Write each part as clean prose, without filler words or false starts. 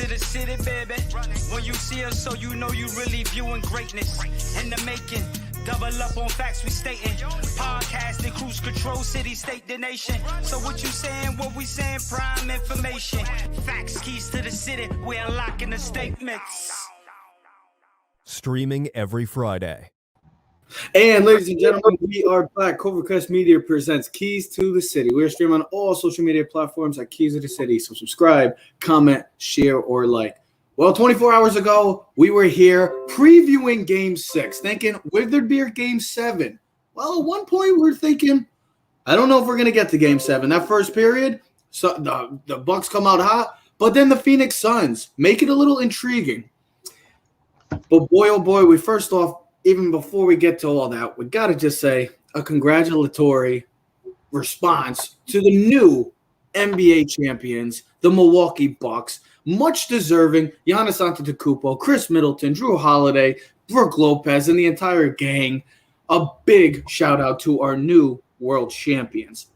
to the city, baby. When you see us, so you know you really viewing greatness in the making. Double up on facts we stating. Podcasting, cruise control, city, state, the nation. So what you saying, what we saying, prime information. Facts, keys to the city, we unlocking the statements. Streaming every Friday. And ladies and gentlemen, we are back. Covercrest Media presents Keys to the City. We are streaming on all social media platforms at Keys to the City. So subscribe, comment, share, or like. Well, 24 hours ago, we were here previewing Game 6, thinking, would there be a Game 7? Well, at one point, we were thinking, I don't know if we're going to get to Game 7. That first period, so the Bucks come out hot, but then the Phoenix Suns make it a little intriguing. But boy, oh boy, we first off, even before we get to all that, we got to just say a congratulatory response to the new NBA champions, the Milwaukee Bucks. Much deserving, Giannis Antetokounmpo, Chris Middleton, Drew Holiday, Brook Lopez, and the entire gang. A big shout-out to our new world champions.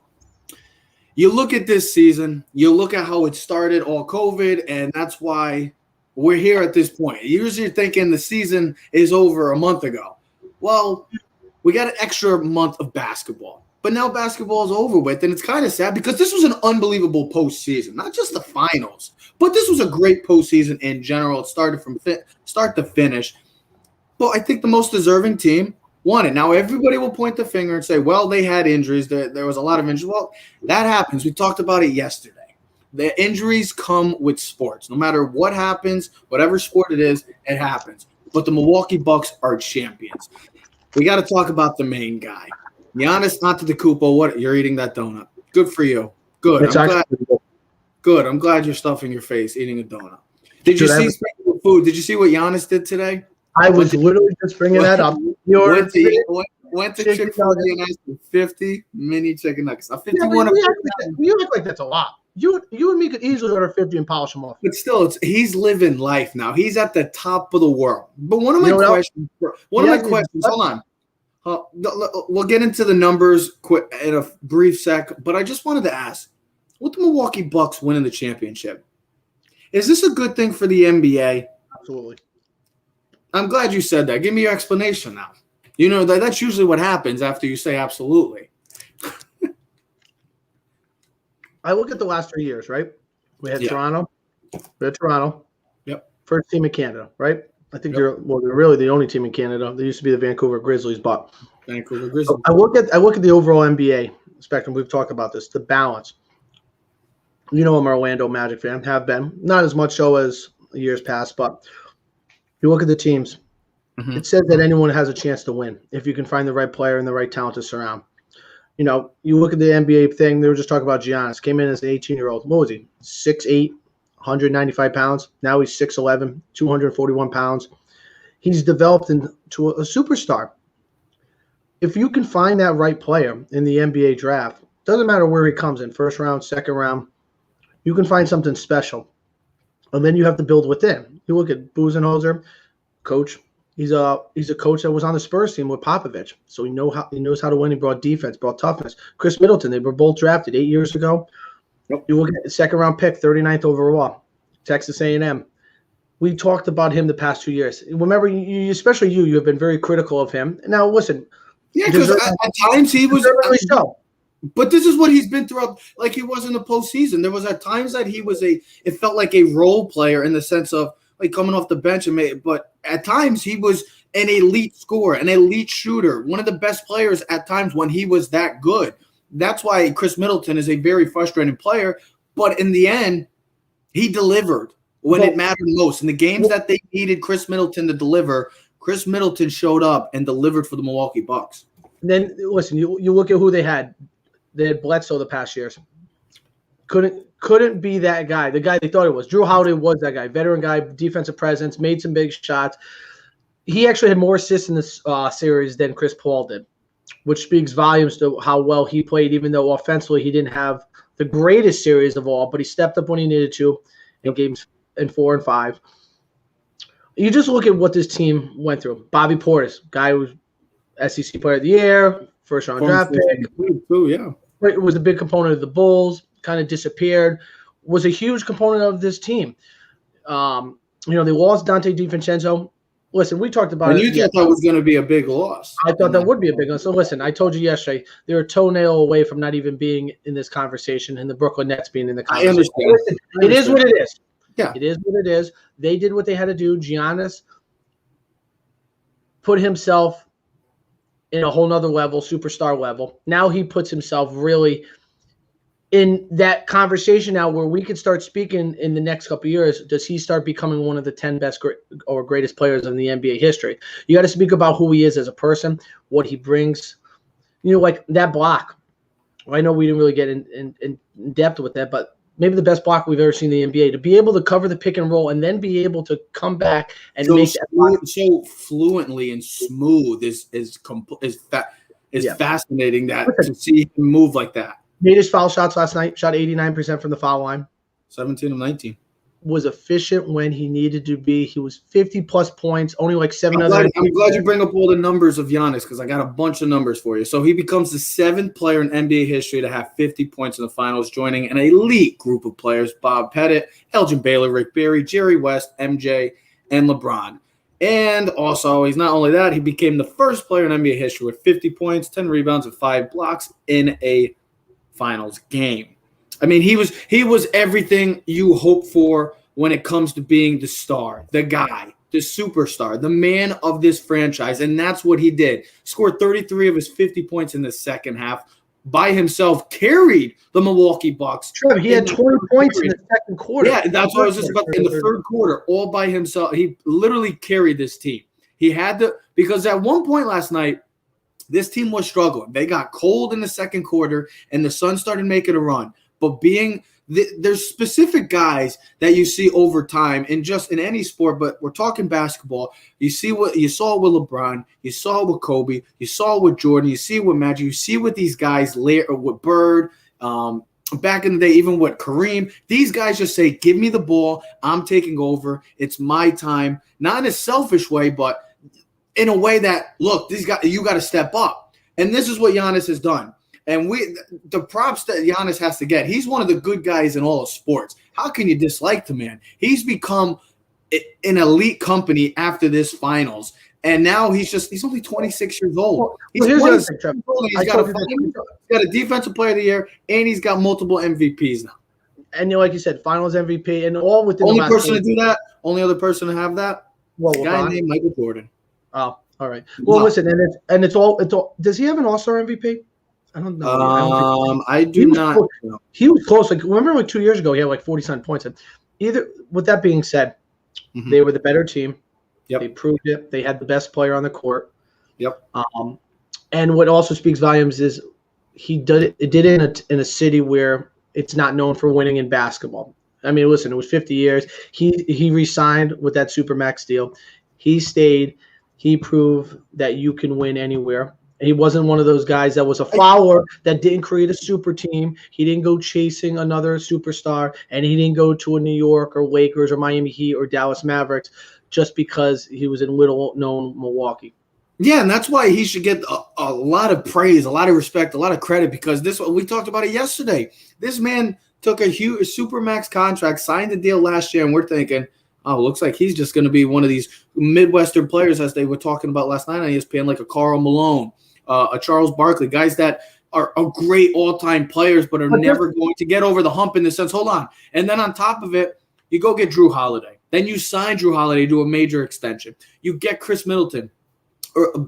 You look at this season, you look at how it started, all COVID, and that's why we're here at this point. Usually you're thinking the season is over a month ago. Well, we got an extra month of basketball. But now basketball is over with, and it's kind of sad because this was an unbelievable postseason. Not just the finals, but this was a great postseason in general. It started from start to finish. But I think the most deserving team won it. Now, everybody will point the finger and say, well, they had injuries. There was a lot of injuries. Well, that happens. We talked about it yesterday. The injuries come with sports. No matter what happens, whatever sport it is, it happens. But the Milwaukee Bucks are champions. We got to talk about the main guy. Giannis Antetokounmpo, what? You're eating that donut. Good for you. Good. I'm glad you're stuffing your face eating a donut. Did you see food? Did you see what Giannis did today? I was literally just bringing that up. Went to Chick-fil-A and asked for 50 mini chicken nuggets. 51 you act like that's a lot. You and me could easily order 50 and polish them off. But still, he's living life now. He's at the top of the world. But one of my questions, hold on. We'll get into the numbers in a brief sec, but I just wanted to ask, with the Milwaukee Bucks winning the championship, is this a good thing for the NBA? Absolutely. I'm glad you said that. Give me your explanation now. You know, that's usually what happens after you say absolutely. I look at the last 3 years, right? We had Toronto. Yep. First team in Canada, right? I think they're really the only team in Canada. They used to be the Vancouver Grizzlies, but Vancouver Grizzlies. I look at the overall NBA spectrum. We've talked about this, the balance. You know, I'm an Orlando Magic fan, have been. Not as much so as years past, but you look at the teams. Mm-hmm. It says that anyone has a chance to win if you can find the right player and the right talent to surround. You know, you look at the NBA thing, they were just talking about Giannis. Came in as an 18-year-old. What was he? 6'8", 195 pounds. Now he's 6'11", 241 pounds. He's developed into a superstar. If you can find that right player in the NBA draft, doesn't matter where he comes in, first round, second round, you can find something special. And then you have to build within. You look at Budenholzer, coach. He's a coach that was on the Spurs team with Popovich. So he knows how to win. He brought defense, brought toughness. Chris Middleton, they were both drafted 8 years ago. Yep. You look at the second-round pick, 39th overall, Texas A&M. We talked about him the past 2 years. Remember, especially you have been very critical of him. Now, listen. Yeah, because at times he was – but this is what he's been throughout, like he was in the postseason. There was at times that it felt like a role player in the sense of like coming off the bench but at times he was an elite scorer, an elite shooter, one of the best players at times when he was that good. That's why Chris Middleton is a very frustrating player, but in the end, he delivered when it mattered most. In the games that they needed Chris Middleton to deliver, Chris Middleton showed up and delivered for the Milwaukee Bucks. And then, listen, you look at who they had. They had Bledsoe the past years. Couldn't be that guy, the guy they thought it was. Drew Holiday was that guy, veteran guy, defensive presence, made some big shots. He actually had more assists in this series than Chris Paul did, which speaks volumes to how well he played, even though offensively he didn't have the greatest series of all, but he stepped up when he needed to in games in 4 and 5. You just look at what this team went through. Bobby Portis, guy who was SEC Player of the Year, first-round draft pick. Yeah. It was a big component of the Bulls, kind of disappeared, was a huge component of this team. They lost Dante DiVincenzo. Listen, we talked about And it. you thought that was going to be a big loss. I thought that would be a big one. So listen, I told you yesterday, they're a toenail away from not even being in this conversation and the Brooklyn Nets being in the conversation. I understand. Listen, it is what it is. Yeah. It is what it is. They did what they had to do. Giannis put himself in a whole nother level, superstar level. Now he puts himself really in that conversation now where we could start speaking in the next couple of years. Does he start becoming one of the 10 best or greatest players in the NBA history? You got to speak about who he is as a person, what he brings. Like that block. I know we didn't really get in depth with that, but maybe the best block we've ever seen in the NBA. To be able to cover the pick and roll and then be able to come back and make that block so fluently and smooth is fascinating to see him move like that. Made his foul shots last night, shot 89% from the foul line. 17 of 19. Was efficient when he needed to be. He was 50-plus points, only like 7 I'm glad you bring up all the numbers of Giannis because I got a bunch of numbers for you. So he becomes the 7th player in NBA history to have 50 points in the finals, joining an elite group of players: Bob Pettit, Elgin Baylor, Rick Barry, Jerry West, MJ, and LeBron. And also, he's not only that, he became the first player in NBA history with 50 points, 10 rebounds, and 5 blocks in a finals game. I mean, he was everything you hope for when it comes to being the star, the guy, the superstar, the man of this franchise, and that's what he did. Scored 33 of his 50 points in the second half by himself, carried the Milwaukee Bucks. True, he had 20 points in the second quarter. Yeah, that's what I was just about. In the third quarter, all by himself, he literally carried this team. He had to, because at one point last night, this team was struggling. They got cold in the second quarter, and the Suns started making a run. But there's specific guys that you see over time in any sport, but we're talking basketball. You see what you saw with LeBron, you saw with Kobe, you saw with Jordan, you see with Magic, you see with these guys later with Bird, back in the day, even with Kareem. These guys just say, "Give me the ball, I'm taking over. It's my time." Not in a selfish way, but in a way that, look, you got to step up. And this is what Giannis has done. And the props that Giannis has to get, he's one of the good guys in all of sports. How can you dislike the man? He's become an elite company after this finals. And now he's only 26 years old. He's got a defensive player of the year, and he's got multiple MVPs now. And like you said, finals MVP, and all within only the person to do that, only other person to have that, a guy named Michael Jordan. Oh, all right. Well, listen, and it's all. Does he have an All-Star MVP? I don't know. I do not know. He was close. Like, remember, like 2 years ago, he had like 40-something points. Either, with that being said, they were the better team. Yep. They proved it. They had the best player on the court. Yep. And what also speaks volumes is he did it in a city where it's not known for winning in basketball. I mean, listen, it was 50 years. He re-signed with that Supermax deal. He stayed. He proved that you can win anywhere. He wasn't one of those guys that was a follower that didn't create a super team. He didn't go chasing another superstar, and he didn't go to a New York or Lakers or Miami Heat or Dallas Mavericks just because he was in little-known Milwaukee. Yeah, and that's why he should get a lot of praise, a lot of respect, a lot of credit, because we talked about it yesterday. This man took a huge Supermax contract, signed the deal last year, and we're thinking, oh, looks like he's just going to be one of these Midwestern players, as they were talking about last night on ESPN, like a Karl Malone, a Charles Barkley, guys that are great all-time players but are never going to get over the hump in the sense, hold on. And then on top of it, you go get Drew Holiday. Then you sign Drew Holiday to a major extension. You get Chris Middleton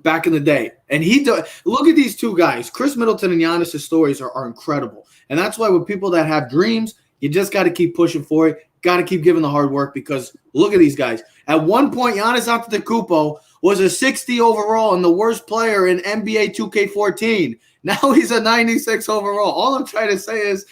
back in the day. And look at these two guys. Chris Middleton and Giannis' stories are incredible. And that's why with people that have dreams, you just got to keep pushing for it. Got to keep giving the hard work, because look at these guys. At one point, Giannis Antetokounmpo was a 60 overall and the worst player in NBA 2K14. Now he's a 96 overall. All I'm trying to say is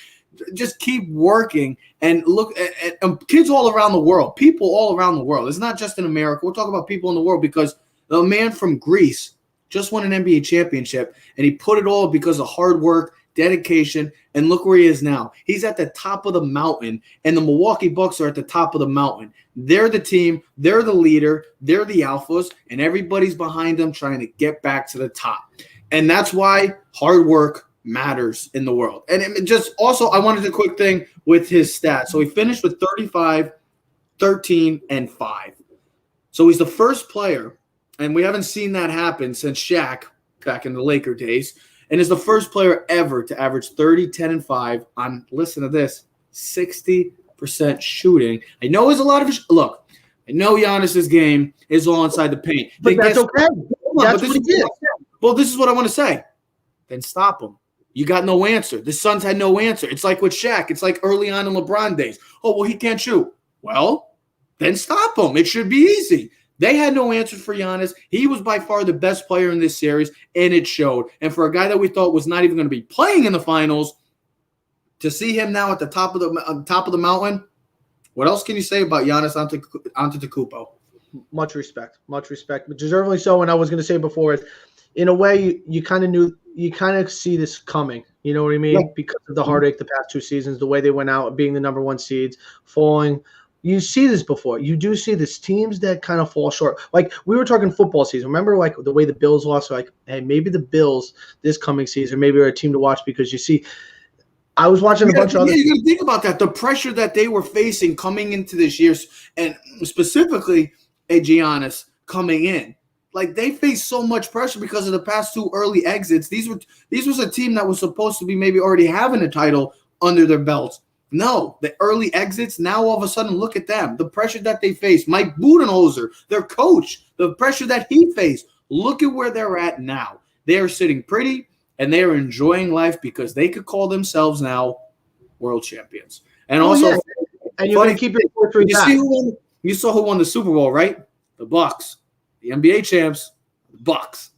just keep working and look at kids all around the world, people all around the world. It's not just in America. We're talking about people in the world, because the man from Greece just won an NBA championship, and he put it all because of hard work, dedication, and look where he is now. He's at the top of the mountain, and the Milwaukee Bucks are at the top of the mountain. They're the team, they're the leader, they're the alphas, and everybody's behind them trying to get back to the top. And that's why hard work matters in the world. And it just also, I wanted a quick thing with his stats. So he finished with 35 13-5. So he's the first player, and we haven't seen that happen since Shaq back in the Laker days, and is the first player ever to average 30, 10, and 5 on, listen to this, 60% shooting. I know there's a lot of look. I know Giannis's game is all inside the paint. But that's okay. That's what he did. Well, this is what I want to say. Then stop him. You got no answer. The Suns had no answer. It's like with Shaq. It's like early on in LeBron days. Oh, well, he can't shoot. Well, then stop him. It should be easy. They had no answer for Giannis. He was by far the best player in this series, and it showed. And for a guy that we thought was not even going to be playing in the finals, to see him now at the top of the mountain, what else can you say about Giannis Antetokounmpo? Much respect, but deservedly so. And I was going to say before, is in a way you kind of see this coming. You know what I mean? Yeah. Because of the heartache the past 2 seasons, the way they went out, being the number 1 seeds, falling. You see this before. You do see this teams that kind of fall short. Like we were talking football season. Remember, like the way the Bills lost. Like, hey, maybe the Bills this coming season, maybe are a team to watch because you see. I was watching a bunch of other. You got to think about that. The pressure that they were facing coming into this year, and specifically a Giannis coming in. Like they faced so much pressure because of the past 2 early exits. These was a team that was supposed to be maybe already having a title under their belts. No, the early exits. Now all of a sudden, look at them. The pressure that they faced. Mike Budenholzer, their coach, the pressure that he faced. Look at where they're at now. They are sitting pretty. And they are enjoying life because they could call themselves now world champions. And also, yeah. And you're going to keep it. You saw who won the Super Bowl, right? The Bucks, the NBA champs, the Bucks.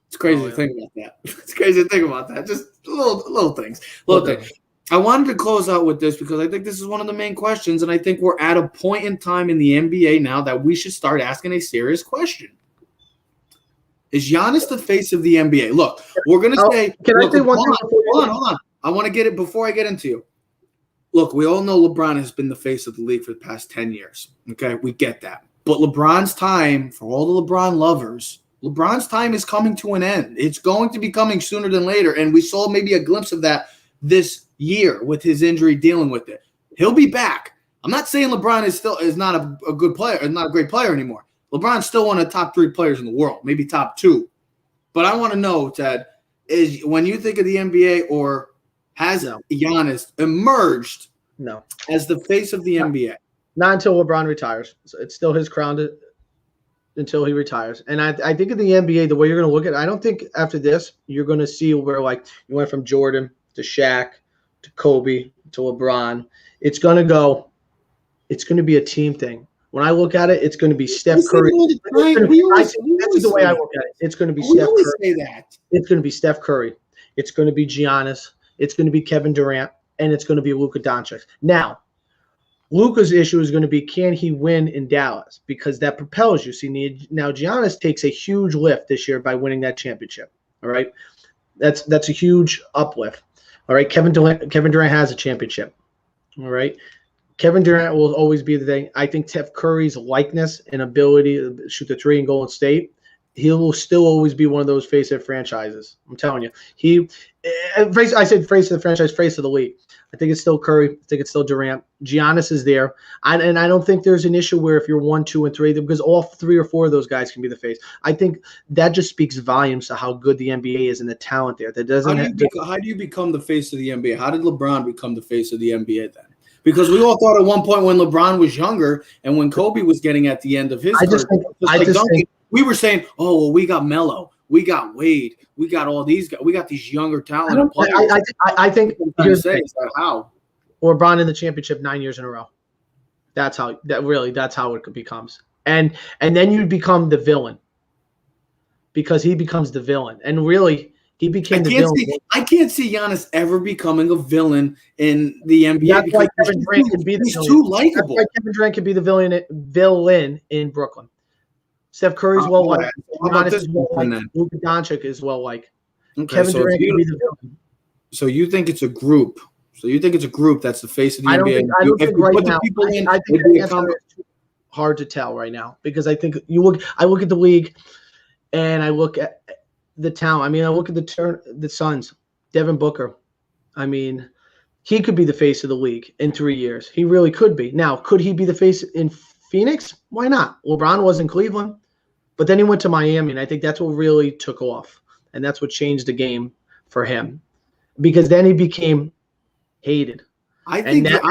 It's crazy to think about that. It's crazy to think about that. Just little things. I wanted to close out with this because I think this is one of the main questions, and I think we're at a point in time in the NBA now that we should start asking a serious question. Is Giannis the face of the NBA? Look, we're going to say – Can I say one thing? Hold on. I want to get it before I get into you. Look, we all know LeBron has been the face of the league for the past 10 years. Okay, we get that. But LeBron's time, for all the LeBron lovers, LeBron's time is coming to an end. It's going to be coming sooner than later, and we saw maybe a glimpse of that this year with his injury dealing with it. He'll be back. I'm not saying LeBron is not a good player, is not a great player anymore. LeBron's still one of the top 3 players in the world, maybe top 2. But I want to know, Ted, is when you think of the NBA or has Giannis emerged as the face of the NBA? Not until LeBron retires. So it's still his crown until he retires. And I think in the NBA, the way you're going to look at it, I don't think after this you're going to see where like you went from Jordan to Shaq to Kobe to LeBron. It's going to be a team thing. When I look at it, it's going to be Steph Curry. That's the way I look at it. It's going to be Steph Curry. It's going to be Steph Curry. It's going to be Giannis. It's going to be Kevin Durant. And it's going to be Luka Doncic. Now, Luka's issue is going to be, can he win in Dallas? Because that propels you. See, now Giannis takes a huge lift this year by winning that championship. All right? That's a huge uplift. All right? Kevin Durant has a championship. All right? Kevin Durant will always be the thing. I think Steph Curry's likeness and ability to shoot the 3 in Golden State, he will still always be one of those face of franchises. I'm telling you. I said face of the franchise, face of the league. I think it's still Curry. I think it's still Durant. Giannis is there. And I don't think there's an issue where if you're 1, 2, and 3, because all 3 or 4 of those guys can be the face. I think that just speaks volumes to how good the NBA is and the talent there. How do you become the face of the NBA? How did LeBron become the face of the NBA then? Because we all thought at one point when LeBron was younger and when Kobe was getting at the end of his career, we were saying, oh, well, we got Melo, we got Wade, we got all these guys, we got these younger talented players. I think how LeBron in the championship 9 years in a row. That's how it becomes. And then you become the villain because he becomes the villain. And really, he became the villain. I can't see Giannis ever becoming a villain in the NBA. That's why Kevin Durant can be the villain. He's too likable. That's why Kevin Durant can be the villain in Brooklyn. Steph Curry's well liked. Giannis is well liked. Luka Doncic is well liked. Okay, Kevin Durant can be the villain. So you think it's a group? That's the face of the NBA? I don't think right now. I think the answer is too hard to tell right now because I think I look at the league, and I look at the talent. I mean, I look at the Suns, Devin Booker. I mean, he could be the face of the league in 3 years. He really could be. Now, could he be the face in Phoenix? Why not? LeBron was in Cleveland, but then he went to Miami, and I think that's what really took off, and that's what changed the game for him, because then he became hated. I think that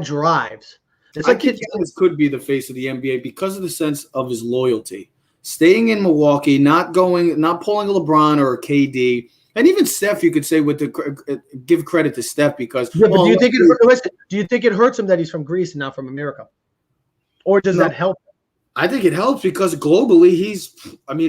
drives. It's like Giannis could be the face of the NBA because of the sense of his loyalty, staying in Milwaukee, not pulling LeBron or KD. And even Steph, you could say, give credit to Steph because. Yeah, but do you think it hurts him that he's from Greece and not from America, or does that help? I think it helps because globally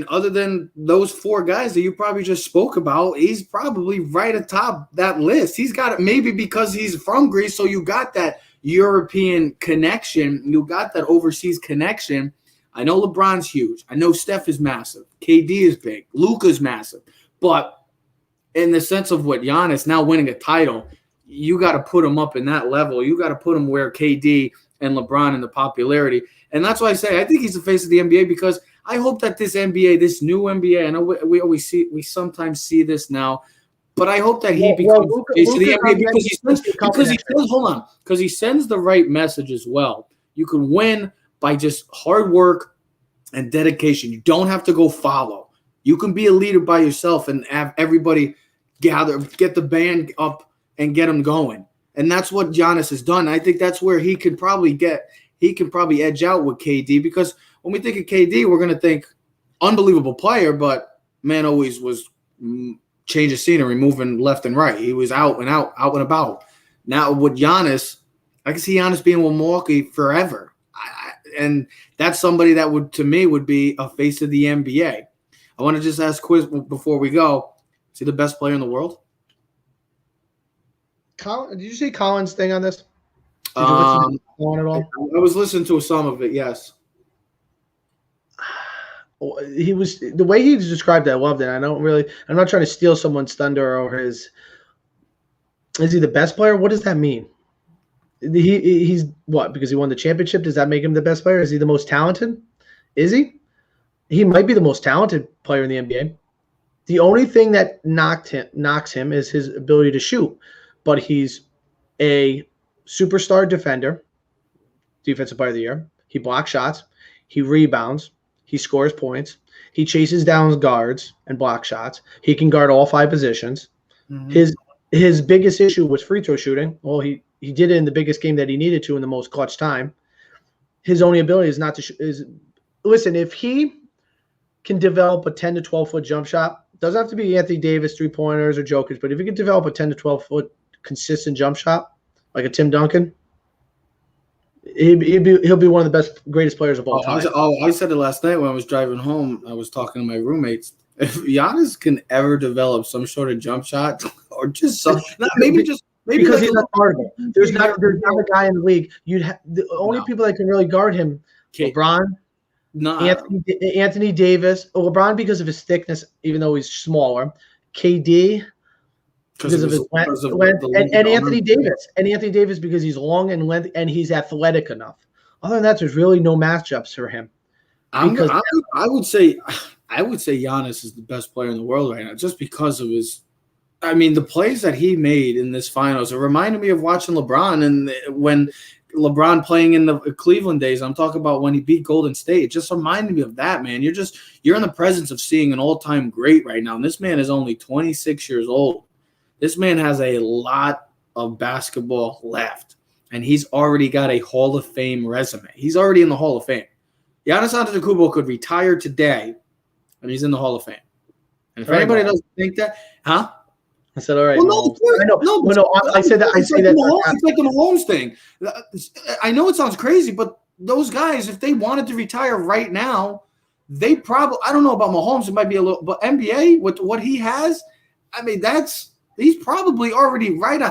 other than those 4 guys that you probably just spoke about, he's probably right atop that list. He's got it maybe because he's from Greece, so you got that European connection, you got that overseas connection. I know LeBron's huge. I know Steph is massive. KD is big. Luka's massive, but in the sense of what Giannis now winning a title, you got to put him up in that level. You got to put him where KD and LeBron in the popularity. And that's why I say I think he's the face of the NBA because I hope that this NBA, this new NBA, I know we sometimes see this now, but I hope that he becomes the face of the NBA because he sends the right message as well. You can win by just hard work and dedication. You don't have to go follow. You can be a leader by yourself and have everybody gather, get the band up and get them going. And that's what Giannis has done. I think that's where he can probably edge out with KD because when we think of KD, we're going to think unbelievable player, but man always was change of scenery, moving left and right. He was out and about. Now with Giannis, I can see Giannis being with Milwaukee forever. And that's somebody that would be a face of the NBA. I want to just ask quiz before we go. Is he the best player in the world? Did you see Colin's thing on this? Did you listen to Colin at all? I was listening to some of it, yes. He was the way he described it, I loved it. I'm not trying to steal someone's thunder or his. Is he the best player? What does that mean? He's what? Because he won the championship, does that make him the best player? Is he the most talented? Is he? He might be the most talented player in the NBA. The only thing that knocks him is his ability to shoot. But he's a superstar defender, defensive player of the year. He blocks shots. He rebounds. He scores points. He chases down guards and blocks shots. He can guard all 5 positions. Mm-hmm. His biggest issue was free throw shooting. Well, he did it in the biggest game that he needed to in the most clutch time. His only ability is not to listen, if he can develop a 10 to 12 foot jump shot, doesn't have to be Anthony Davis 3-pointers or jokers, but if he can develop a 10 to 12 foot consistent jump shot like a Tim Duncan, he'll be one of the greatest players of all time. I said it last night when I was driving home. I was talking to my roommates. If Giannis can ever develop some sort of jump shot or just some, maybe because he's not guardable. There's not a guy in the league. The only people that can really guard him, LeBron, Anthony Davis. LeBron because of his thickness, even though he's smaller. KD because of his length, and Anthony Davis. And Anthony Davis because he's long and length and he's athletic enough. Other than that, there's really no matchups for him. I would say Giannis is the best player in the world right now, just because of his. I mean, the plays that he made in this finals, it reminded me of watching LeBron and when LeBron playing in the Cleveland days. I'm talking about when he beat Golden State. It just reminded me of that, man. You're in the presence of seeing an all-time great right now. And this man is only 26 years old. This man has a lot of basketball left, and he's already got a Hall of Fame resume. He's already in the Hall of Fame. Giannis Antetokounmpo could retire today, and he's in the Hall of Fame. And if anybody doesn't think that, huh? I said, all right. Well, I say that. It's like the Mahomes thing. I know it sounds crazy, but those guys, if they wanted to retire right now, they probably. I don't know about Mahomes. It might be a little, but NBA with what he has, I mean, he's probably already right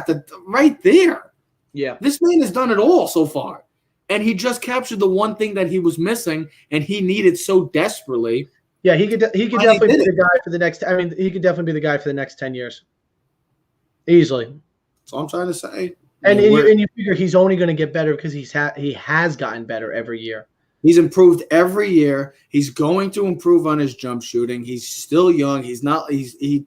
there. Yeah, this man has done it all so far, and he just captured the one thing that he was missing, and he needed so desperately. Yeah, he could definitely be the guy for the next. I mean, he could definitely be the guy for the next 10 years. Easily. That's all I'm trying to say. And you figure he's only going to get better because he has gotten better every year. He's improved every year. He's going to improve on his jump shooting. He's still young. He's not. He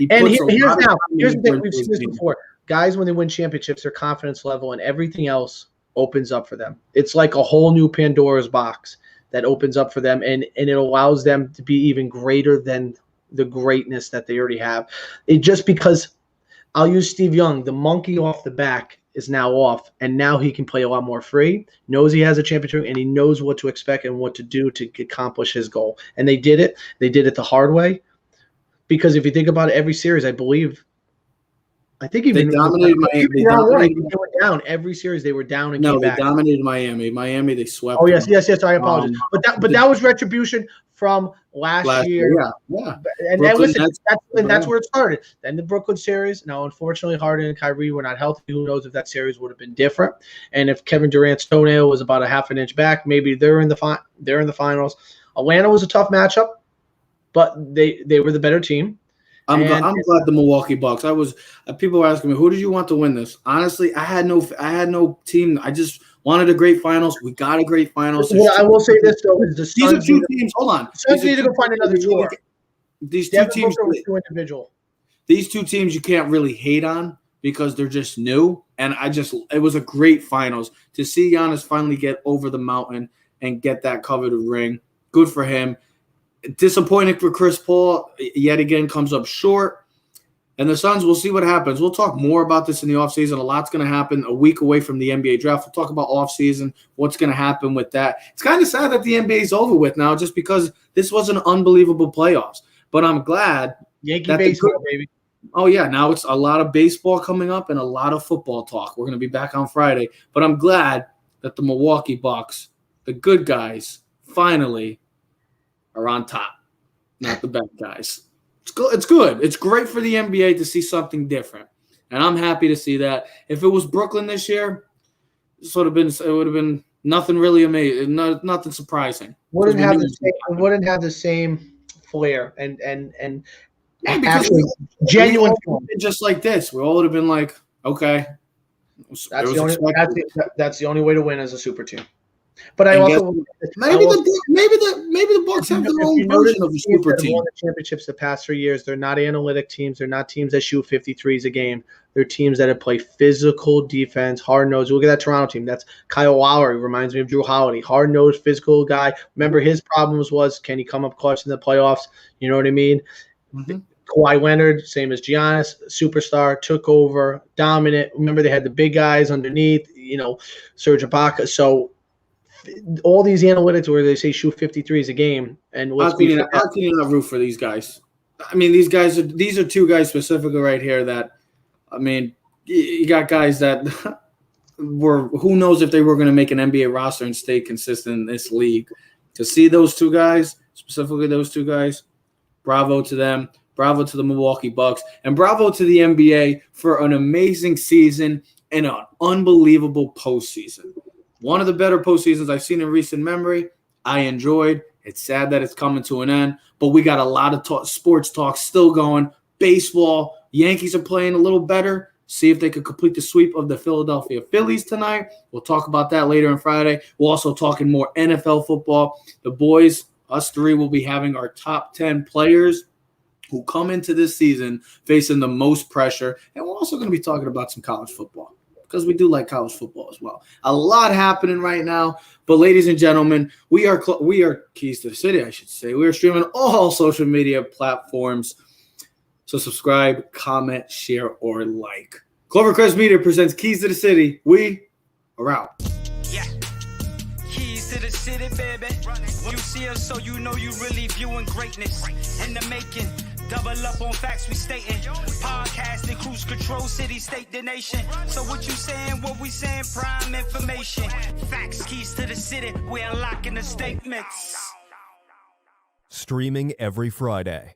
And puts a lot of time here's the into thing. it We've for seen his this team. before. Guys, when they win championships, their confidence level and everything else opens up for them. It's like a whole new Pandora's box that opens up for them, and it allows them to be even greater than the greatness that they already have. It just because I'll use Steve Young, the monkey off the back is now off, and now he can play a lot more free, knows he has a championship, and he knows what to expect and what to do to accomplish his goal. And they did it. They did it the hard way. Because if you think about it, every series, I think even They dominated Miami. they were down every series. They were down and came back. They dominated Miami. Miami, they swept. Oh yes. I apologize, but that was retribution from last year. Yeah. And Brooklyn, listen, that's where it started. Then the Brooklyn series. Now, unfortunately, Harden and Kyrie were not healthy. Who knows if that series would have been different? And if Kevin Durant's toenail was about a half an inch back, maybe they're in the finals. Atlanta was a tough matchup, but they were the better team. I'm glad the Milwaukee Bucks. People were asking me, who did you want to win this? Honestly, I had no team. I just wanted a great finals. We got a great finals. Well, I will say this though: is the these are two teams. Hold on, Suns need to go find another score. These two teams, individual. These two teams, you can't really hate on because they're just new. And it was a great finals to see Giannis finally get over the mountain and get that coveted ring. Good for him. Disappointing for Chris Paul, yet again, comes up short. And the Suns, we'll see what happens. We'll talk more about this in the offseason. A lot's going to happen a week away from the NBA draft. We'll talk about offseason, what's going to happen with that. It's kind of sad that the NBA is over with now just because this was an unbelievable playoffs. But I'm glad. Yankee baseball, baby. Oh, yeah. Now it's a lot of baseball coming up and a lot of football talk. We're going to be back on Friday. But I'm glad that the Milwaukee Bucks, the good guys, finally are on top, not the bad guys. It's good. It's great for the NBA to see something different, and I'm happy to see that. If it was Brooklyn this year, it would have been nothing really amazing, nothing surprising. Wouldn't have the same flair and actually genuine. Just like this, we all would have been like, okay, that's the only way to win as a super team. But maybe the Bucks have their own version of a super team. Won the championships the past 3 years. They're not analytic teams. They're not teams that shoot 53s a game. They're teams that play physical defense, hard-nosed. Look at that Toronto team. That's Kyle Lowry. Reminds me of Drew Holiday. Hard-nosed, physical guy. Remember, his problems was, can he come up clutch in the playoffs? You know what I mean? Mm-hmm. Kawhi Leonard, same as Giannis, superstar, took over, dominant. Remember, they had the big guys underneath, Serge Ibaka. So all these analytics where they say shoot 53s a game, and how can you not root for these guys? I mean, these are two guys specifically right here that, I mean, you got guys that who knows if they were going to make an NBA roster and stay consistent in this league. To see those two guys, specifically those two guys, bravo to them. Bravo to the Milwaukee Bucks, and bravo to the NBA for an amazing season and an unbelievable postseason. One of the better postseasons I've seen in recent memory. I enjoyed. It's sad that it's coming to an end, but we got a lot of sports talk still going. Baseball, Yankees are playing a little better. See if they could complete the sweep of the Philadelphia Phillies tonight. We'll talk about that later on Friday. We'll also talk in more NFL football. The boys, us three, will be having our top 10 players who come into this season facing the most pressure. And we're also going to be talking about some college football, because we do like college football as well. A lot happening right now. But ladies and gentlemen, we are Keys to the City, I should say. We are streaming all social media platforms. So subscribe, comment, share, or like. Clovercrest Media presents Keys to the City. We are out. Yeah. Keys to the city, baby. When you see us, so you know you really viewing greatness in the making. Double up on facts we stating. Podcasting, cruise control, city, state, the nation. So what you saying, what we saying, prime information. Facts, keys to the city, we're unlocking the statements. Streaming every Friday.